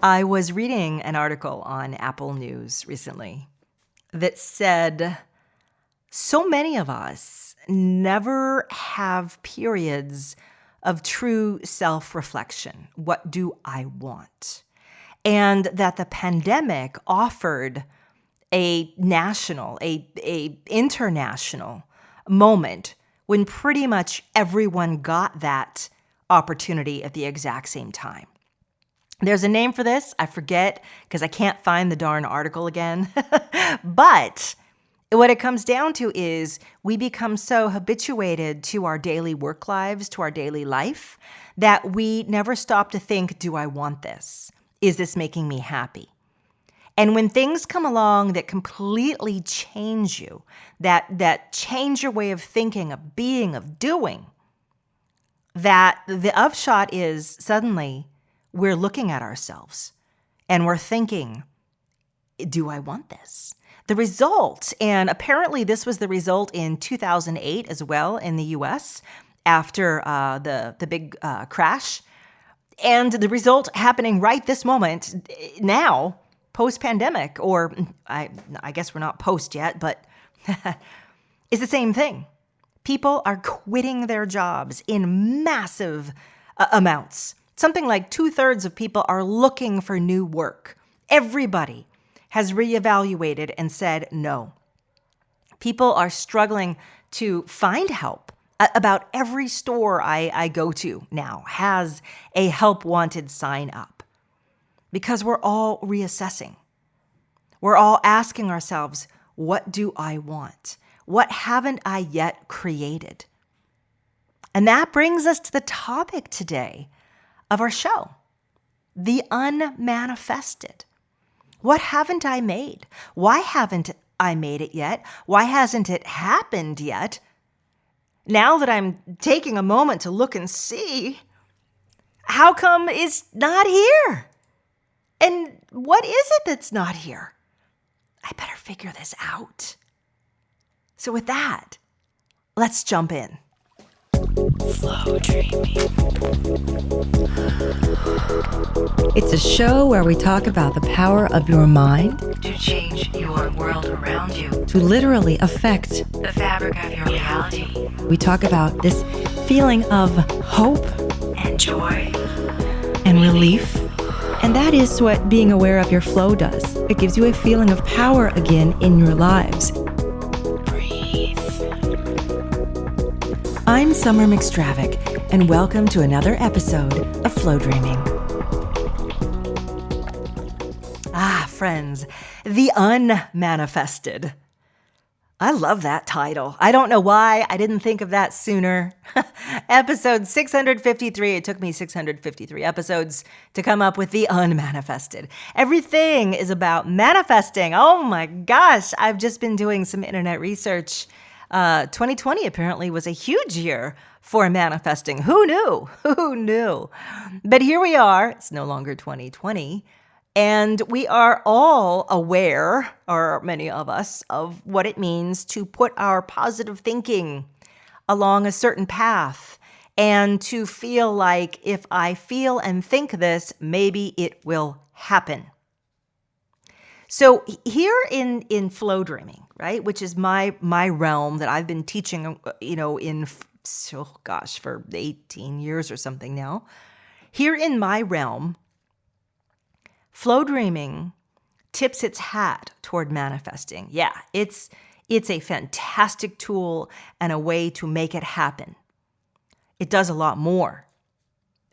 I was reading an article on Apple News recently that said so many of us never have periods of true self-reflection. What do I want? And that the pandemic offered a national, a international moment when pretty much everyone got that opportunity at the exact same time. There's a name for this. I forget because I can't find the darn article again. But what it comes down to is we become so habituated to our daily work lives, to our daily life, that we never stop to think, do I want this? Is this making me happy? And when things come along that completely change you, that change your way of thinking, of being, of doing, that the upshot is suddenly we're looking at ourselves and we're thinking, do I want this? The result, and apparently this was the result in 2008 as well in the US after the big crash, and the result happening right this moment now, post-pandemic, or I guess we're not post yet, but it's the same thing. People are quitting their jobs in massive amounts. Something like 2/3 of people are looking for new work. Everybody has reevaluated and said no. People are struggling to find help. About every store I go to now has a help wanted sign up because we're all reassessing. We're all asking ourselves, what do I want? What haven't I yet created? And that brings us to the topic today of our show, the unmanifested. What haven't I made? Why haven't I made it yet? Why hasn't it happened yet? Now that I'm taking a moment to look and see, how come it's not here? And what is it that's not here? I better figure this out. So with that, let's jump in. Flowdreaming. It's a show where we talk about the power of your mind to change your world around you, to literally affect the fabric of your reality. We talk about this feeling of hope and joy and relief. And that is what being aware of your flow does. It gives you a feeling of power again in your lives. Breathe. I'm Summer McStravick, and welcome to another episode of Flowdreaming. Friends, the unmanifested. I love that title. I don't know why I didn't think of that sooner. Episode 653. It took me 653 episodes to come up with the unmanifested. Everything is about manifesting. Oh my gosh. I've just been doing some internet research. 2020 apparently was a huge year for manifesting. Who knew? Who knew? But here we are. It's no longer 2020. And we are all aware, or many of us, of what it means to put our positive thinking along a certain path and to feel like if I feel and think this, maybe it will happen. So here in Flowdreaming, right, which is my realm that I've been teaching, for 18 years or something now. Here in my realm, Flowdreaming tips its hat toward manifesting. Yeah, it's a fantastic tool and a way to make it happen. It does a lot more.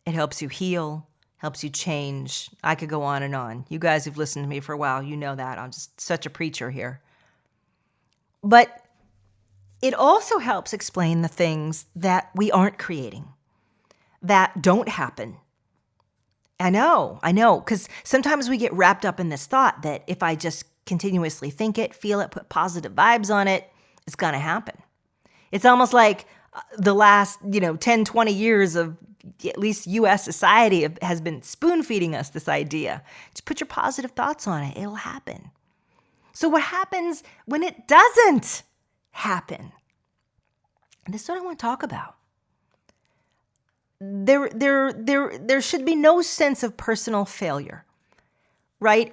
It helps you heal, helps you change. I could go on and on. You guys who've listened to me for a while, you know that. I'm just such a preacher here. But it also helps explain the things that we aren't creating, that don't happen. I know, because sometimes we get wrapped up in this thought that if I just continuously think it, feel it, put positive vibes on it, it's going to happen. It's almost like the last, 10, 20 years of at least U.S. society has been spoon-feeding us this idea. Just put your positive thoughts on it. It'll happen. So what happens when it doesn't happen? And this is what I want to talk about. There should be no sense of personal failure right?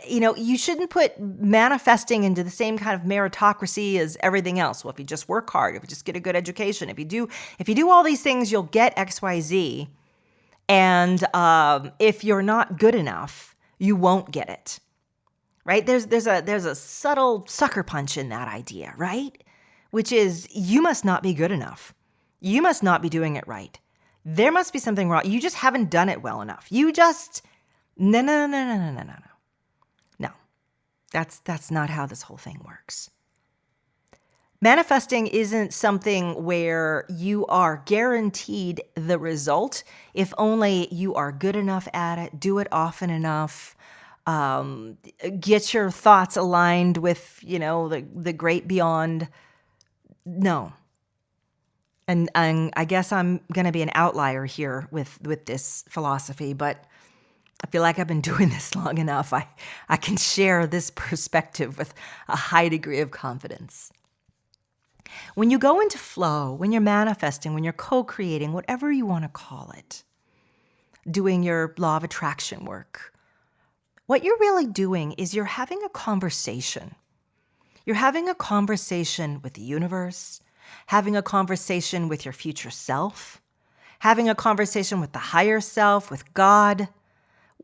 You shouldn't put manifesting into the same kind of meritocracy as everything else. Well, if you just work hard, if you just get a good education, if you do all these things, you'll get X, Y, Z. And if you're not good enough, you won't get it, right? There's a subtle sucker punch in that idea, right? Which is you must not be good enough. You must not be doing it right. There must be something wrong. You just haven't done it well enough. No, no, no, no, no, no, no, no. No, that's not how this whole thing works. Manifesting isn't something where you are guaranteed the result if only you are good enough at it, do it often enough, get your thoughts aligned with, the great beyond. No. And I guess I'm going to be an outlier here with this philosophy, but I feel like I've been doing this long enough. I can share this perspective with a high degree of confidence. When you go into flow, when you're manifesting, when you're co-creating, whatever you want to call it, doing your law of attraction work, what you're really doing is you're having a conversation. You're having a conversation with the universe, having a conversation with your future self, having a conversation with the higher self, with God,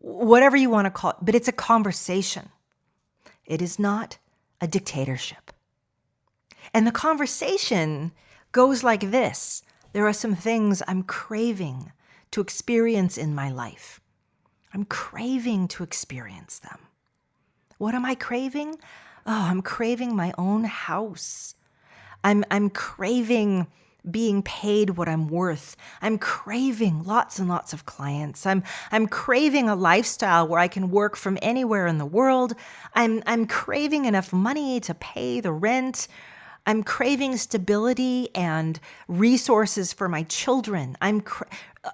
whatever you want to call it, but it's a conversation. It is not a dictatorship. And the conversation goes like this. There are some things I'm craving to experience in my life. I'm craving to experience them. What am I craving? Oh, I'm craving my own house. I'm craving being paid what I'm worth. I'm craving lots and lots of clients. I'm craving a lifestyle where I can work from anywhere in the world. I'm craving enough money to pay the rent. I'm craving stability and resources for my children.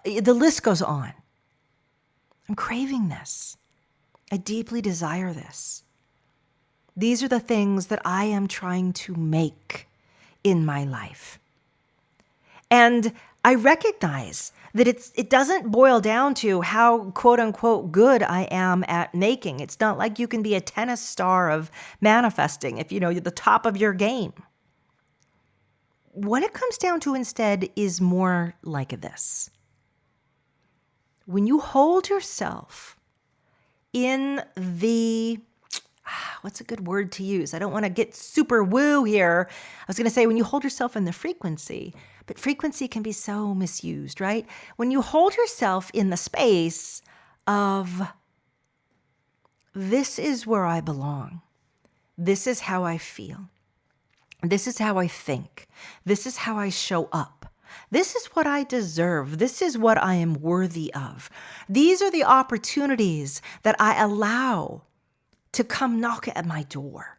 The list goes on. I'm craving this. I deeply desire this. These are the things that I am trying to make in my life. And I recognize that it doesn't boil down to how quote unquote good I am at making. It's not like you can be a tennis star of manifesting if you're the top of your game. What it comes down to instead is more like this. When you hold yourself in what's a good word to use? I don't want to get super woo here. I was going to say when you hold yourself in the frequency, but frequency can be so misused, right? When you hold yourself in the space of, this is where I belong. This is how I feel. This is how I think. This is how I show up. This is what I deserve. This is what I am worthy of. These are the opportunities that I allow to come knock at my door.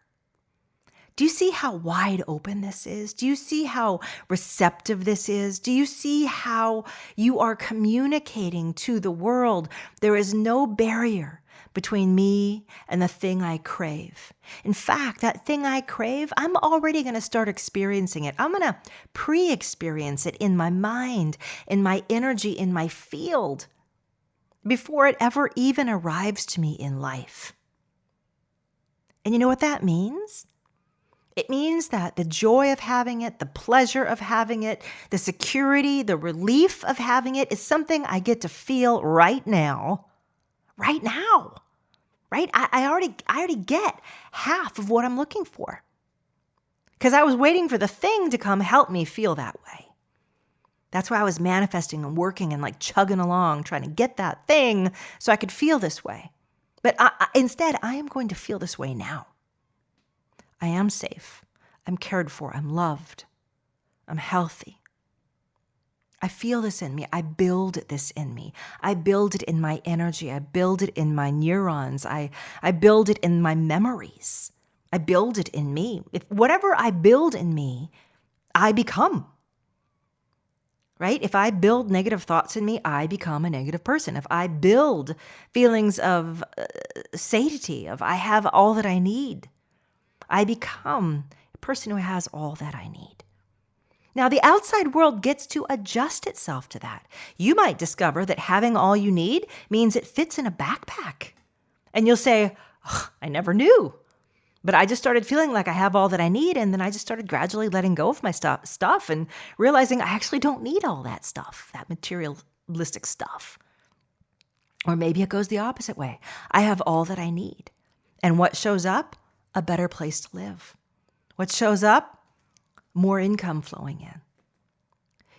Do you see how wide open this is? Do you see how receptive this is? Do you see how you are communicating to the world? There is no barrier between me and the thing I crave. In fact, that thing I crave, I'm already going to start experiencing it. I'm going to pre-experience it in my mind, in my energy, in my field, before it ever even arrives to me in life. And you know what that means? It means that the joy of having it, the pleasure of having it, the security, the relief of having it is something I get to feel right now. Right now, right? I already get half of what I'm looking for because I was waiting for the thing to come help me feel that way. That's why I was manifesting and working and chugging along, trying to get that thing so I could feel this way. But instead, I am going to feel this way now. I am safe. I'm cared for. I'm loved. I'm healthy. I feel this in me. I build this in me. I build it in my energy. I build it in my neurons. I build it in my memories. I build it in me. If whatever I build in me, I become. Right? If I build negative thoughts in me, I become a negative person. If I build feelings of satiety, of I have all that I need, I become a person who has all that I need. Now, the outside world gets to adjust itself to that. You might discover that having all you need means it fits in a backpack. And you'll say, "Ugh, I never knew. But I just started feeling like I have all that I need. And then I just started gradually letting go of my stuff and realizing I actually don't need all that stuff, that materialistic stuff." Or maybe it goes the opposite way. I have all that I need. And what shows up? A better place to live. What shows up? More income flowing in.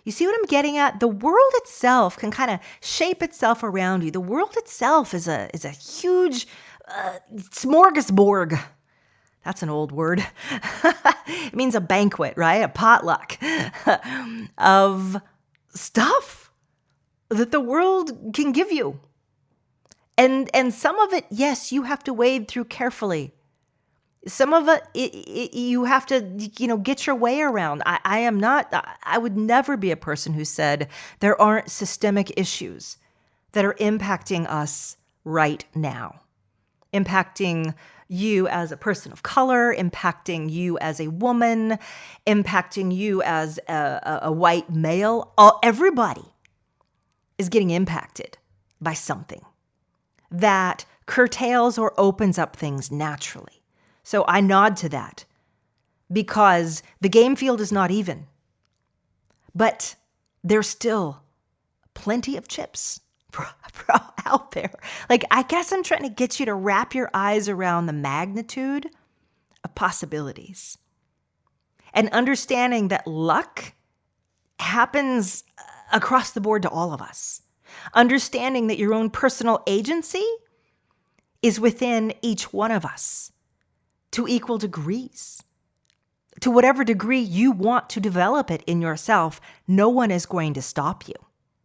You see what I'm getting at? The world itself can kind of shape itself around you. The world itself is a huge smorgasbord. That's an old word. It means a banquet, right? A potluck of stuff that the world can give you. And some of it, yes, you have to wade through carefully. Some of it you have to, get your way around. I would never be a person who said there aren't systemic issues that are impacting us right now, impacting you as a person of color, impacting you as a woman, impacting you as a white male. Everybody is getting impacted by something that curtails or opens up things naturally. So I nod to that because the game field is not even. But there's still plenty of chips out there. Like, I guess I'm trying to get you to wrap your eyes around the magnitude of possibilities. And understanding that luck happens across the board to all of us. Understanding that your own personal agency is within each one of us to equal degrees. To whatever degree you want to develop it in yourself, no one is going to stop you.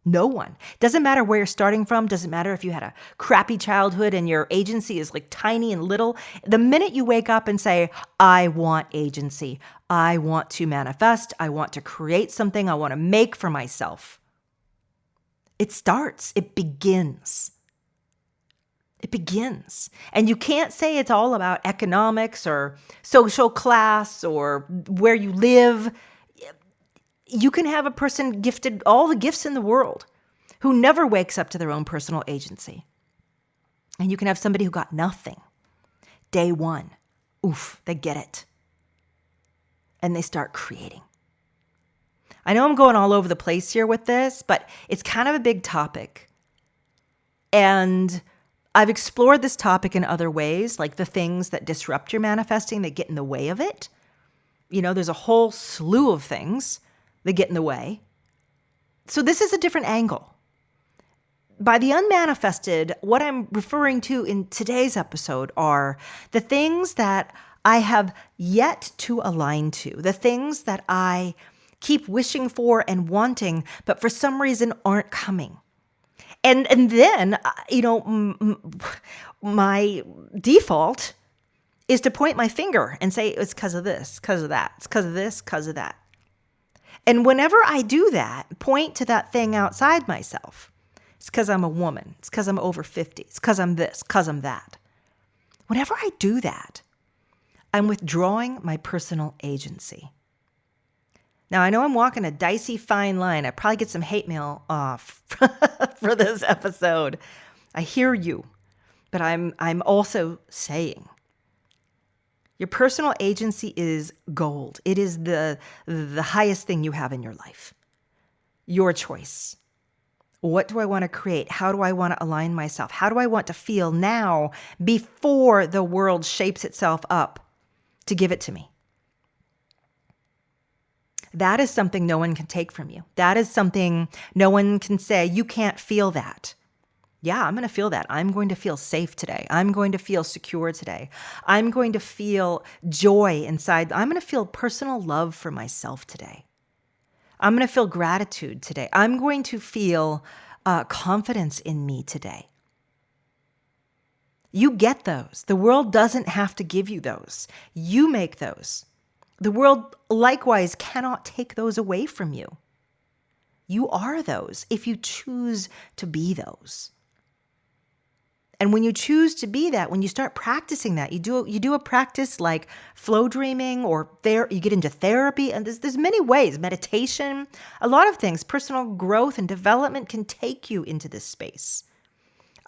No one. Doesn't matter where you're starting from. Doesn't matter if you had a crappy childhood and your agency is like tiny and little. The minute you wake up and say, I want agency, I want to manifest, I want to create something, I want to make for myself, it starts, it begins. It begins. And you can't say it's all about economics or social class or where you live. You can have a person gifted all the gifts in the world who never wakes up to their own personal agency. And you can have somebody who got nothing. Day one, oof, they get it. And they start creating. I know I'm going all over the place here with this, but it's kind of a big topic. And I've explored this topic in other ways, like the things that disrupt your manifesting, that get in the way of it. There's a whole slew of things that get in the way. So this is a different angle. By the unmanifested, what I'm referring to in today's episode are the things that I have yet to align to, the things that I keep wishing for and wanting, but for some reason aren't coming. And then, my default is to point my finger and say, it's because of this, because of that, it's because of this, because of that. And whenever I do that, point to that thing outside myself, it's because I'm a woman, it's because I'm over 50, it's because I'm this, because I'm that. Whenever I do that, I'm withdrawing my personal agency. Now, I know I'm walking a dicey fine line. I probably get some hate mail off for this episode. I hear you, but I'm also saying your personal agency is gold. It is the highest thing you have in your life. Your choice. What do I want to create? How do I want to align myself? How do I want to feel now before the world shapes itself up to give it to me? That is something no one can take from you. That is something no one can say, you can't feel that. Yeah, I'm going to feel that. I'm going to feel safe today. I'm going to feel secure today. I'm going to feel joy inside. I'm going to feel personal love for myself today. I'm going to feel gratitude today. I'm going to feel confidence in me today. You get those. The world doesn't have to give you those. You make those. The world likewise cannot take those away from you. You are those if you choose to be those. And when you choose to be that, when you start practicing that, you do a practice like Flowdreaming, or you get into therapy, and there's many ways, meditation, a lot of things, personal growth and development can take you into this space.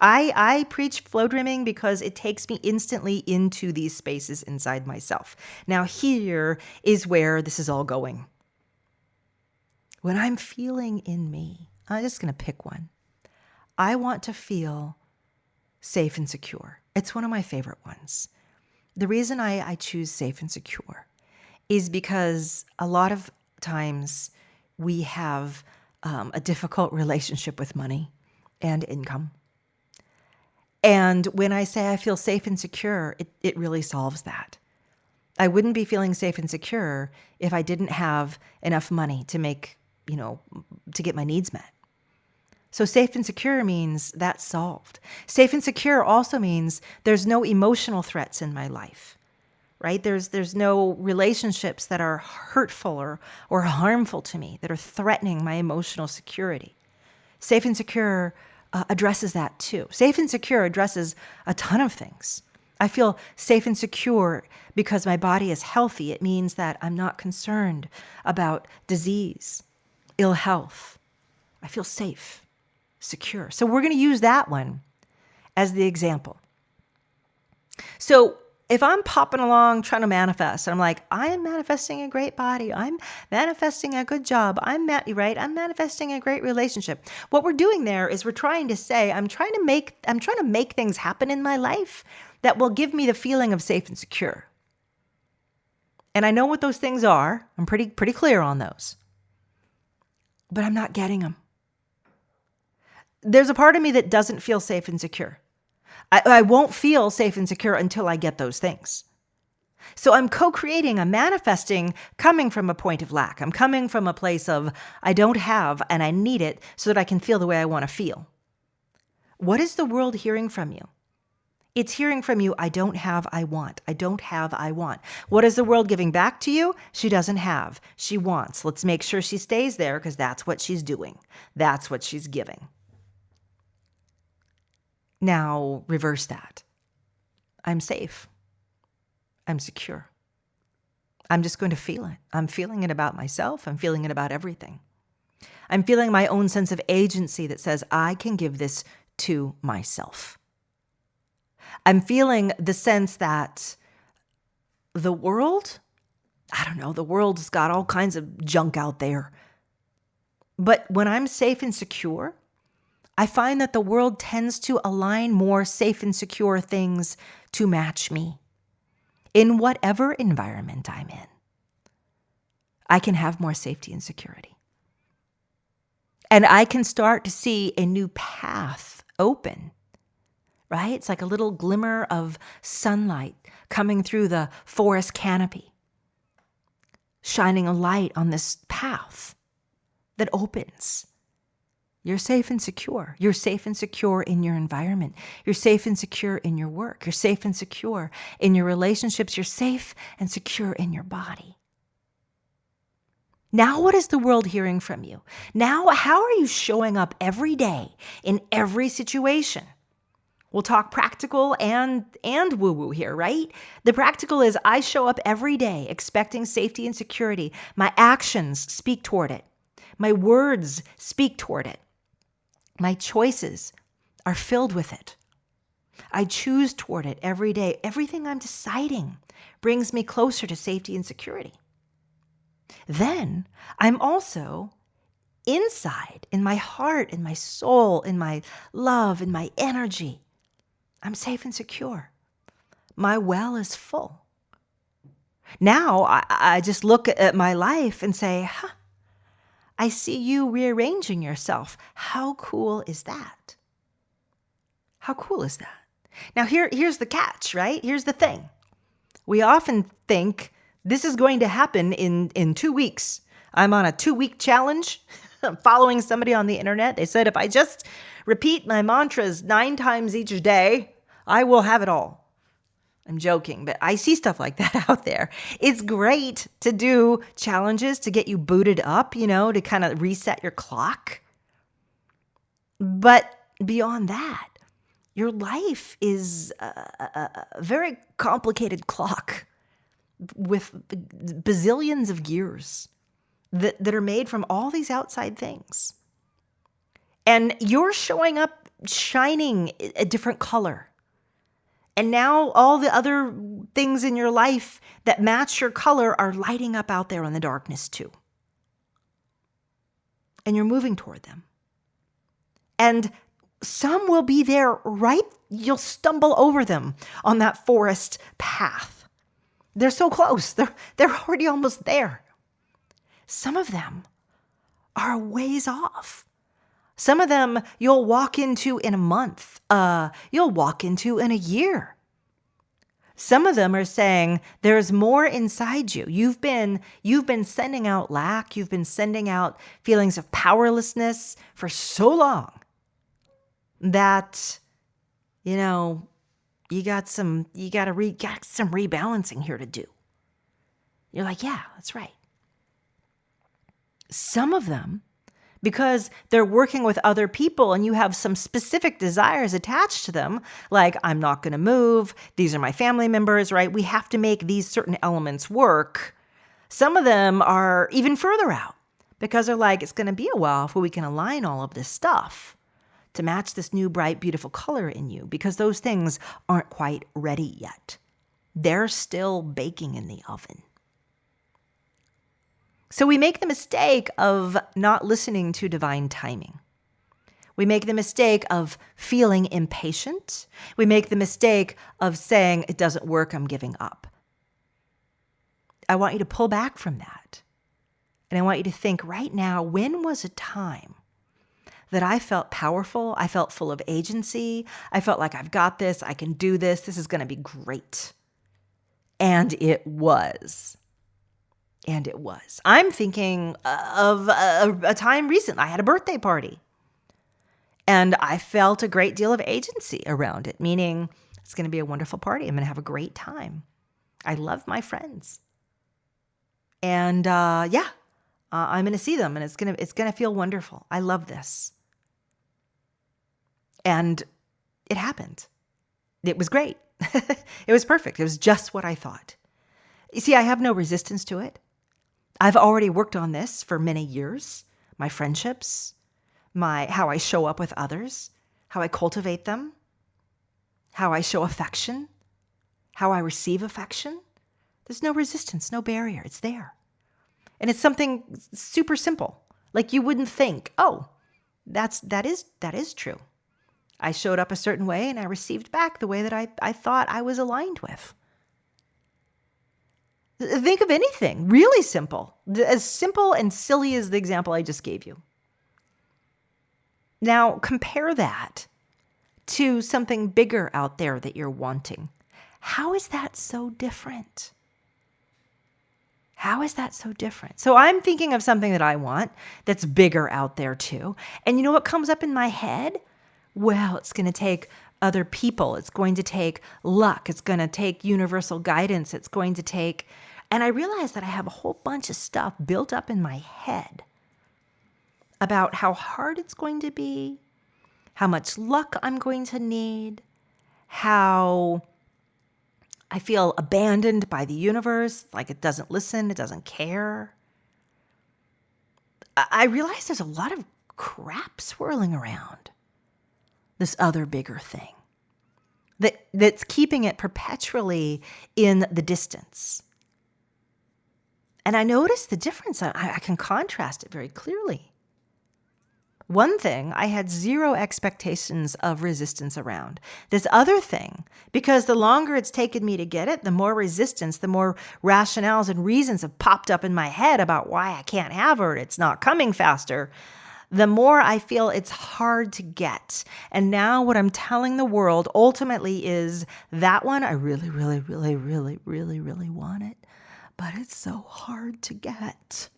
I preach flow dreaming because it takes me instantly into these spaces inside myself. Now, here is where this is all going. When I'm feeling in me, I'm just going to pick one. I want to feel safe and secure. It's one of my favorite ones. The reason I choose safe and secure is because a lot of times we have a difficult relationship with money and income. And when I say I feel safe and secure, it really solves that. I wouldn't be feeling safe and secure if I didn't have enough money to make, to get my needs met. So safe and secure means that's solved. Safe and secure also means there's no emotional threats in my life, right? There's no relationships that are hurtful or harmful to me that are threatening my emotional security. Safe and secure addresses that too. Safe and secure addresses a ton of things. I feel safe and secure because my body is healthy. It means that I'm not concerned about disease, ill health. I feel safe, secure. So we're going to use that one as the example. So if I'm popping along trying to manifest, I'm like, I am manifesting a great body. I'm manifesting a good job. I'm manifesting a great relationship. What we're doing there is we're trying to say, I'm trying to make things happen in my life that will give me the feeling of safe and secure. And I know what those things are. I'm pretty clear on those. But I'm not getting them. There's a part of me that doesn't feel safe and secure. I won't feel safe and secure until I get those things. So I'm co-creating, I'm manifesting, coming from a point of lack. I'm coming from a place of I don't have and I need it so that I can feel the way I want to feel. What is the world hearing from you? It's hearing from you, I don't have, I want. I don't have, I want. What is the world giving back to you? She doesn't have. She wants. Let's make sure she stays there because that's what she's doing. That's what she's giving. Now, reverse that. I'm safe. I'm secure. I'm just going to feel it. I'm feeling it about myself. I'm feeling it about everything. I'm feeling my own sense of agency that says I can give this to myself. I'm feeling the sense that the world, the world's got all kinds of junk out there. But when I'm safe and secure, I find that the world tends to align more safe and secure things to match me in whatever environment I'm in. I can have more safety and security. And I can start to see a new path open, right? It's like a little glimmer of sunlight coming through the forest canopy, shining a light on this path that opens. You're safe and secure. You're safe and secure in your environment. You're safe and secure in your work. You're safe and secure in your relationships. You're safe and secure in your body. Now, what is the world hearing from you? Now, how are you showing up every day in every situation? We'll talk practical and woo-woo here, right? The practical is I show up every day expecting safety and security. My actions speak toward it. My words speak toward it. My choices are filled with it. I choose toward it every day. Everything I'm deciding brings me closer to safety and security. Then I'm also inside, in my heart, in my soul, in my love, in my energy. I'm safe and secure. My well is full. Now I just look at my life and say, I see you rearranging yourself. How cool is that? How cool is that? Now here's the catch, right? Here's the thing. We often think this is going to happen in 2 weeks. I'm on a 2-week challenge. I'm following somebody on the internet. They said if I just repeat my mantras 9 times each day, I will have it all. I'm joking, but I see stuff like that out there. It's great to do challenges to get you booted up, to kind of reset your clock. But beyond that, your life is a very complicated clock with bazillions of gears that are made from all these outside things. And you're showing up shining a different color. And now all the other things in your life that match your color are lighting up out there in the darkness too. And you're moving toward them. And some will be there right, you'll stumble over them on that forest path. They're so close. They're already almost there. Some of them are a ways off. Some of them you'll walk into in a month. You'll walk into in a year. Some of them are saying there's more inside you. You've been sending out lack. You've been sending out feelings of powerlessness for so long that, you got some rebalancing here to do. You're like, yeah, that's right. Some of them, because they're working with other people and you have some specific desires attached to them, like, I'm not going to move, these are my family members, right? We have to make these certain elements work. Some of them are even further out because they're like, it's going to be a while before we can align all of this stuff to match this new, bright, beautiful color in you, because those things aren't quite ready yet. They're still baking in the oven. So we make the mistake of not listening to divine timing. We make the mistake of feeling impatient. We make the mistake of saying, it doesn't work, I'm giving up. I want you to pull back from that. And I want you to think right now, when was a time that I felt powerful, I felt full of agency, I felt like I've got this, I can do this, this is going to be great. And it was. And it was. I'm thinking of a time recent. I had a birthday party. And I felt a great deal of agency around it, meaning it's going to be a wonderful party. I'm going to have a great time. I love my friends. And I'm going to see them, and it's going to feel wonderful. I love this. And it happened. It was great. It was perfect. It was just what I thought. You see, I have no resistance to it. I've already worked on this for many years. My friendships, how I show up with others, how I cultivate them, how I show affection, how I receive affection. There's no resistance, no barrier. It's there. And it's something super simple. Like you wouldn't think, oh, that is true. I showed up a certain way and I received back the way that I thought I was aligned with. Think of anything really simple, as simple and silly as the example I just gave you. Now compare that to something bigger out there that you're wanting. How is that so different? How is that so different? So I'm thinking of something that I want that's bigger out there too. And you know what comes up in my head? Well, it's going to take other people. It's going to take luck. It's going to take universal guidance. It's going to take... And I realize that I have a whole bunch of stuff built up in my head about how hard it's going to be, how much luck I'm going to need, how I feel abandoned by the universe, like it doesn't listen, it doesn't care. I realize there's a lot of crap swirling around this other bigger thing that's keeping it perpetually in the distance. And I noticed the difference. I can contrast it very clearly. One thing, I had zero expectations of resistance around. This other thing, because the longer it's taken me to get it, the more resistance, the more rationales and reasons have popped up in my head about why I can't have her, it's not coming faster, the more I feel it's hard to get. And now what I'm telling the world ultimately is that one, I really, really, really, really, really, really want it. But it's so hard to get.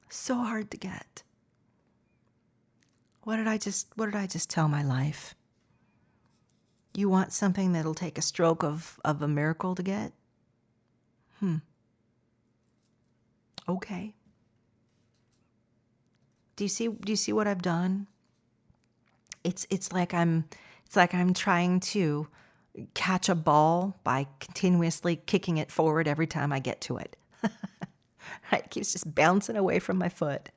So hard to get. What did I just tell my life? You want something that'll take a stroke of a miracle to get? Okay. Do you see what I've done? It's like I'm trying to catch a ball by continuously kicking it forward every time I get to it. It keeps just bouncing away from my foot.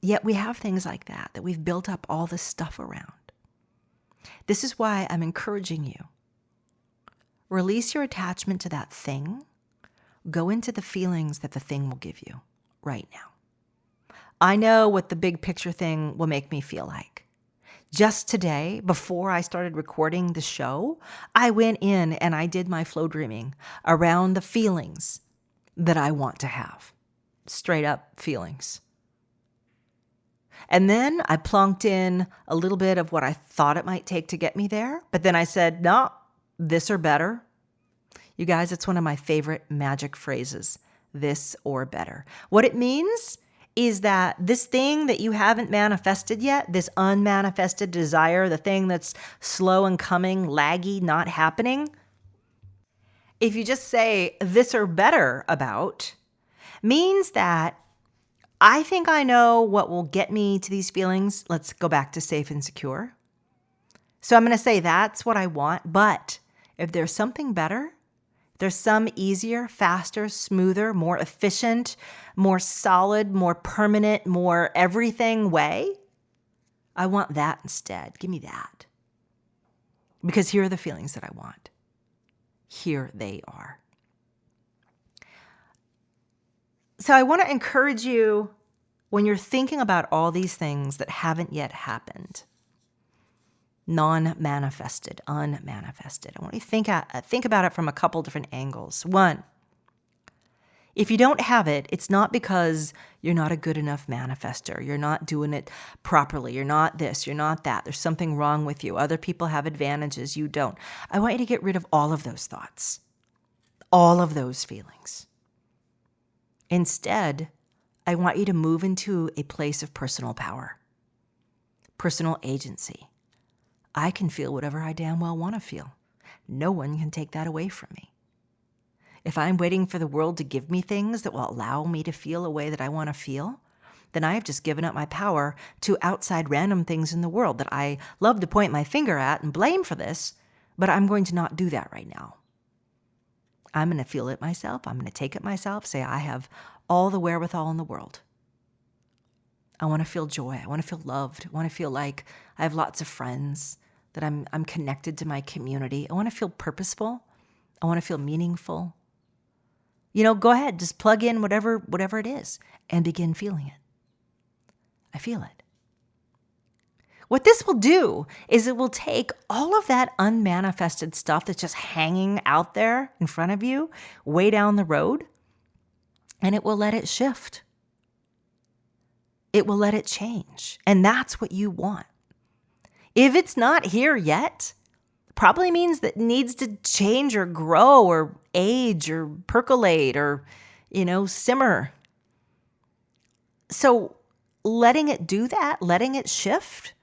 Yet we have things like that we've built up all this stuff around. This is why I'm encouraging you. Release your attachment to that thing. Go into the feelings that the thing will give you right now. I know what the big picture thing will make me feel like. Just today, before I started recording the show, I went in and I did my flow dreaming around the feelings that I want to have. Straight up feelings. And then I plunked in a little bit of what I thought it might take to get me there. But then I said, no, this or better. You guys, it's one of my favorite magic phrases, this or better. What it means is that this thing that you haven't manifested yet, this unmanifested desire, the thing that's slow and coming, laggy, not happening, if you just say this or better about, means that I think I know what will get me to these feelings. Let's go back to safe and secure. So I'm going to say that's what I want. But if there's something better, there's some easier, faster, smoother, more efficient, more solid, more permanent, more everything way, I want that instead. Give me that. Because here are the feelings that I want. Here they are. So I want to encourage you when you're thinking about all these things that haven't yet happened, non-manifested, unmanifested. I want you to think about it from a couple different angles. One, if you don't have it, it's not because you're not a good enough manifester. You're not doing it properly. You're not this, you're not that. There's something wrong with you. Other people have advantages, you don't. I want you to get rid of all of those thoughts, all of those feelings. Instead, I want you to move into a place of personal power, personal agency. I can feel whatever I damn well want to feel. No one can take that away from me. If I'm waiting for the world to give me things that will allow me to feel a way that I want to feel, then I have just given up my power to outside random things in the world that I love to point my finger at and blame for this, but I'm going to not do that right now. I'm going to feel it myself. I'm going to take it myself, say I have all the wherewithal in the world. I want to feel joy. I want to feel loved. I want to feel like I have lots of friends, that I'm connected to my community. I want to feel purposeful. I want to feel meaningful. Go ahead, just plug in whatever it is and begin feeling it. I feel it. What this will do is it will take all of that unmanifested stuff that's just hanging out there in front of you, way down the road, and it will let it shift. It will let it change. And that's what you want. If it's not here yet, probably means that it needs to change or grow or age or percolate or, simmer. So letting it do that, letting it shift,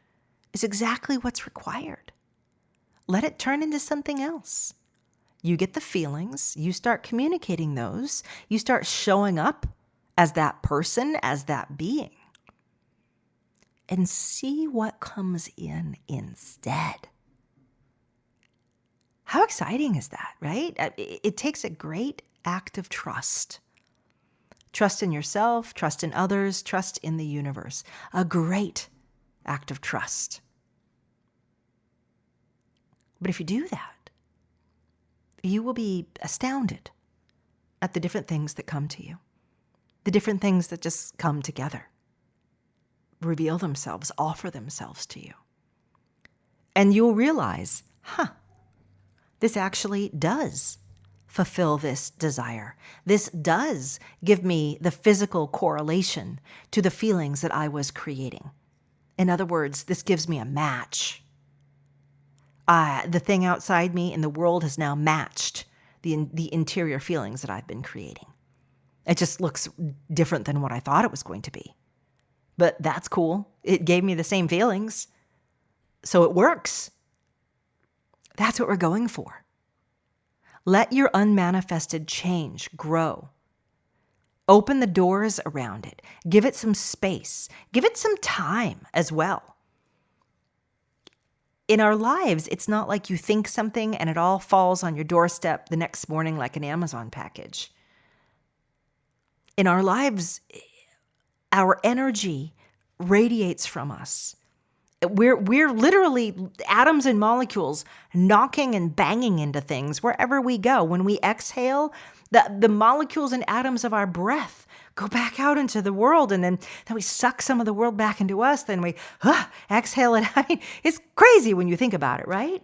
is exactly what's required. Let it turn into something else. You get the feelings, you start communicating those, you start showing up as that person, as that being, and see what comes in instead. How exciting is that, right? It takes a great act of trust. Trust in yourself, trust in others, trust in the universe. A great act of trust. But if you do that, you will be astounded at the different things that come to you, the different things that just come together, reveal themselves, offer themselves to you. And you'll realize, this actually does fulfill this desire. This does give me the physical correlation to the feelings that I was creating. In other words, this gives me a match. The thing outside me in the world has now matched the interior feelings that I've been creating. It just looks different than what I thought it was going to be. But that's cool. It gave me the same feelings. So it works. That's what we're going for. Let your unmanifested change grow. Open the doors around it. Give it some space. Give it some time as well. In our lives, it's not like you think something and it all falls on your doorstep the next morning like an Amazon package. In our lives, our energy radiates from us. We're literally atoms and molecules knocking and banging into things wherever we go. When we exhale, the molecules and atoms of our breath go back out into the world, and then we suck some of the world back into us. Then we exhale it. I mean, it's crazy when you think about it, right?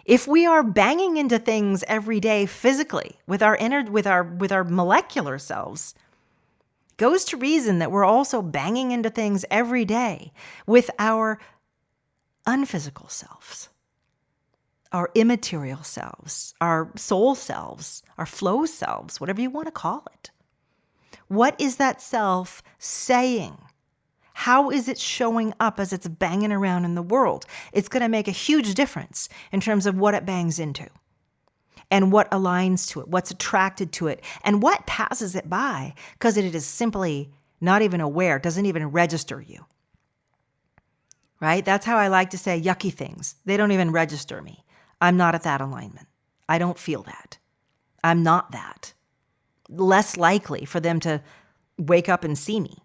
If we are banging into things every day physically with our molecular selves, goes to reason that we're also banging into things every day with our unphysical selves, our immaterial selves, our soul selves, our flow selves, whatever you want to call it. What is that self saying? How is it showing up as it's banging around in the world? It's going to make a huge difference in terms of what it bangs into, and what aligns to it, what's attracted to it, and what passes it by because it is simply not even aware, doesn't even register you. Right? That's how I like to say yucky things. They don't even register me. I'm not at that alignment. I don't feel that. I'm not that. Less likely for them to wake up and see me.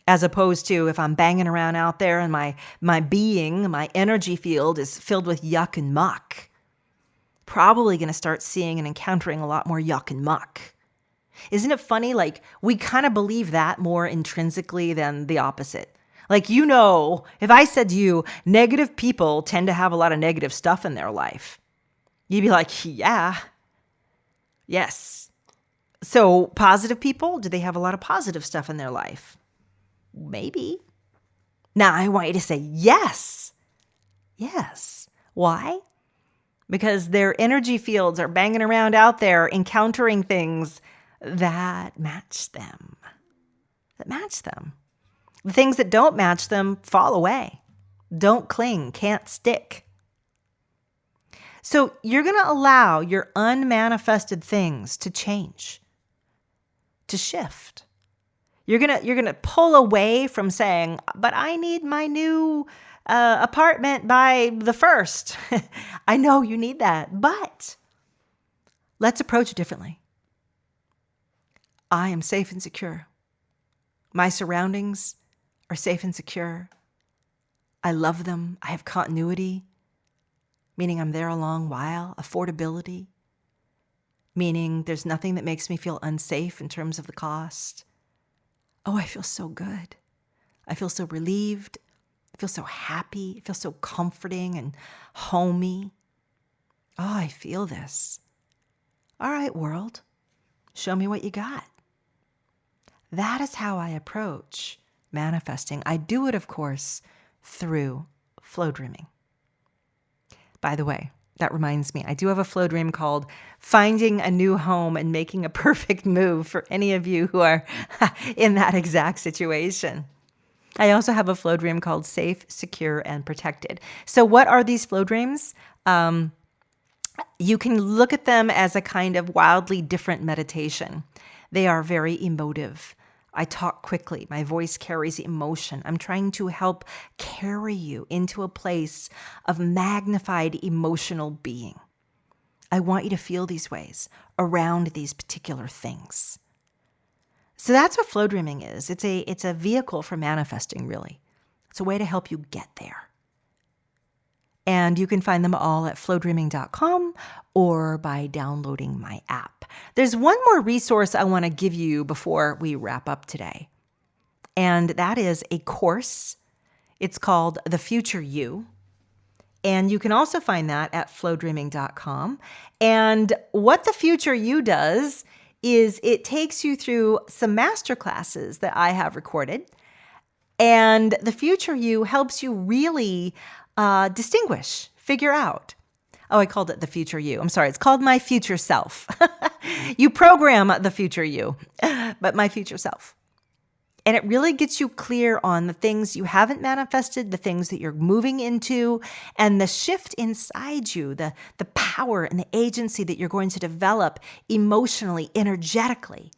As opposed to if I'm banging around out there and my being, my energy field is filled with yuck and muck, probably going to start seeing and encountering a lot more yuck and muck. Isn't it funny? Like, we kind of believe that more intrinsically than the opposite. Like, if I said to you, negative people tend to have a lot of negative stuff in their life, you'd be like, yeah, yes. So positive people, do they have a lot of positive stuff in their life? Maybe. Now, I want you to say yes. Yes. Why? Because their energy fields are banging around out there, encountering things that match them. The things that don't match them fall away, don't cling, can't stick. So you're going to allow your unmanifested things to change, to shift. You're going to pull away from saying, but I need my new apartment by the 1st. I know you need that, but let's approach it differently. I am safe and secure. My surroundings are safe and secure. I love them. I have continuity, meaning I'm there a long while. Affordability, meaning there's nothing that makes me feel unsafe in terms of the cost. Oh, I feel so good. I feel so relieved. I feel so happy. I feel so comforting and homey. Oh, I feel this. All right, world, show me what you got. That is how I approach manifesting. I do it, of course, through flow dreaming. By the way, that reminds me, I do have a flow dream called Finding a New Home and Making a Perfect Move for any of you who are in that exact situation. I also have a flow dream called Safe, Secure, and Protected. So what are these flow dreams? You can look at them as a kind of wildly different meditation. They are very emotive. I talk quickly. My voice carries emotion. I'm trying to help carry you into a place of magnified emotional being. I want you to feel these ways around these particular things. So that's what flow dreaming is. It's a vehicle for manifesting, really. It's a way to help you get there. And you can find them all at flowdreaming.com or by downloading my app. There's one more resource I want to give you before we wrap up today. And that is a course. It's called The Future You. And you can also find that at flowdreaming.com. And what The Future You does is it takes you through some masterclasses that I have recorded. And The Future You helps you really distinguish, figure out. Oh, I called it The Future You. I'm sorry. It's called My Future Self. You program the future you, but my future self. And it really gets you clear on the things you haven't manifested, the things that you're moving into, and the shift inside you, the power and the agency that you're going to develop emotionally, energetically,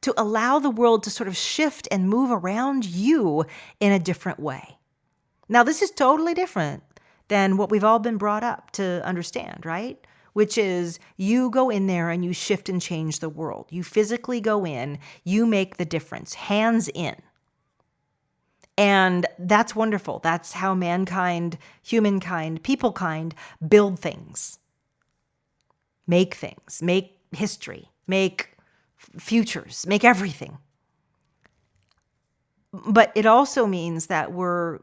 to allow the world to sort of shift and move around you in a different way. Now, this is totally different than what we've all been brought up to understand, right? Which is you go in there and you shift and change the world. You physically go in, you make the difference, hands in. And that's wonderful. That's how mankind, humankind, peoplekind build things, make history, make futures, make everything. But it also means that we're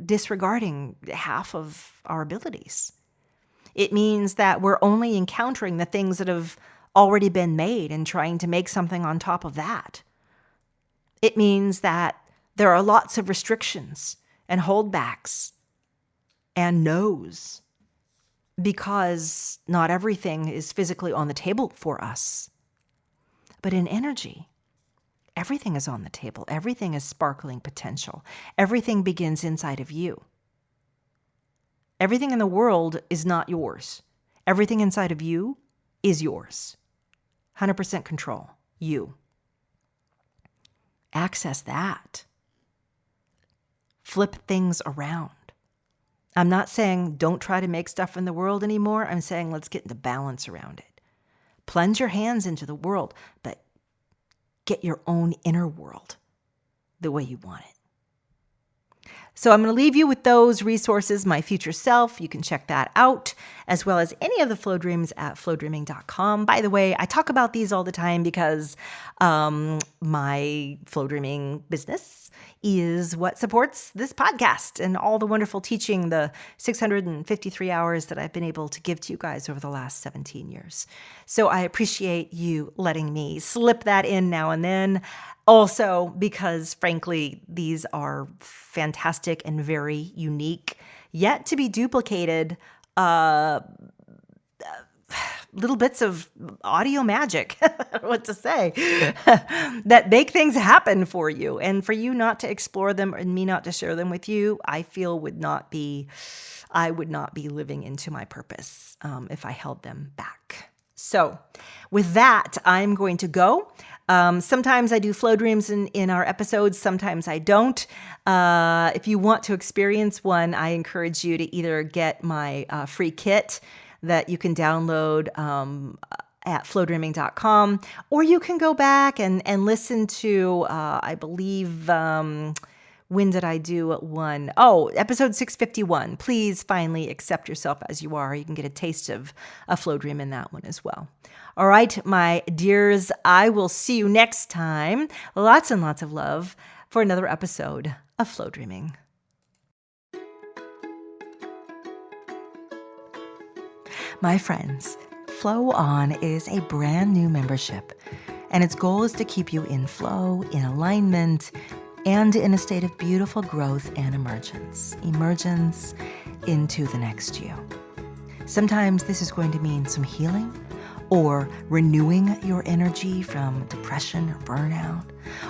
disregarding half of our abilities. It means that we're only encountering the things that have already been made and trying to make something on top of that. It means that there are lots of restrictions and holdbacks and no's because not everything is physically on the table for us. But in energy, everything is on the table. Everything is sparkling potential. Everything begins inside of you. Everything in the world is not yours. Everything inside of you is yours. 100% control. You. Access that. Flip things around. I'm not saying don't try to make stuff in the world anymore. I'm saying let's get into balance around it. Plunge your hands into the world, but get your own inner world the way you want it. So I'm going to leave you with those resources, My Future Self. You can check that out, as well as any of the Flow Dreams at flowdreaming.com. By the way, I talk about these all the time because my Flow Dreaming business is what supports this podcast and all the wonderful teaching, the 653 hours that I've been able to give to you guys over the last 17 years. So I appreciate you letting me slip that in now and then. Also, because frankly, these are fantastic and very unique, yet to be duplicated little bits of audio magic, I don't know what to say, that make things happen for you. And for you not to explore them and me not to share them with you, I feel I would not be living into my purpose if I held them back. So with that, I'm going to go. Sometimes I do flow dreams in our episodes. Sometimes I don't. If you want to experience one, I encourage you to either get my free kit that you can download at flowdreaming.com, or you can go back and listen to, I believe, when did I do one? Oh, episode 651. Please finally accept yourself as you are. You can get a taste of a flow dream in that one as well. All right, my dears, I will see you next time. Lots and lots of love for another episode of Flow Dreaming. My friends, Flow On is a brand new membership, and its goal is to keep you in flow, in alignment, and in a state of beautiful growth and emergence into the next you. Sometimes this is going to mean some healing or renewing your energy from depression or burnout.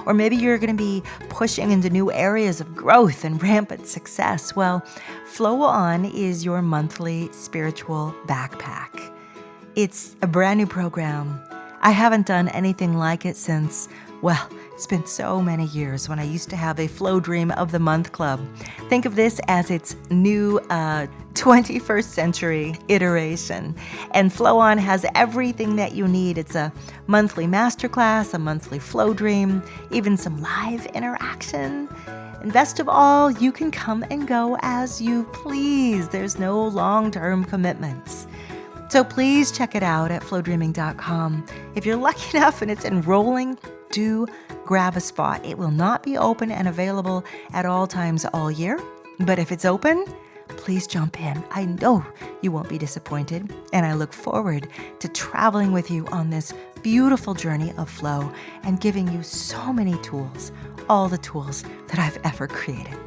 Or maybe you're going to be pushing into new areas of growth and rampant success. Well, Flow On is your monthly spiritual backpack. It's a brand new program. I haven't done anything like it since, well, it's been so many years when I used to have a Flow Dream of the Month club. Think of this as its new 21st century iteration. And Flow On has everything that you need. It's a monthly masterclass, a monthly Flow Dream, even some live interaction. And best of all, you can come and go as you please. There's no long-term commitments. So please check it out at flowdreaming.com. If you're lucky enough and it's enrolling, do grab a spot. It will not be open and available at all times all year, but if it's open, please jump in. I know you won't be disappointed, and I look forward to traveling with you on this beautiful journey of flow and giving you so many tools, all the tools that I've ever created.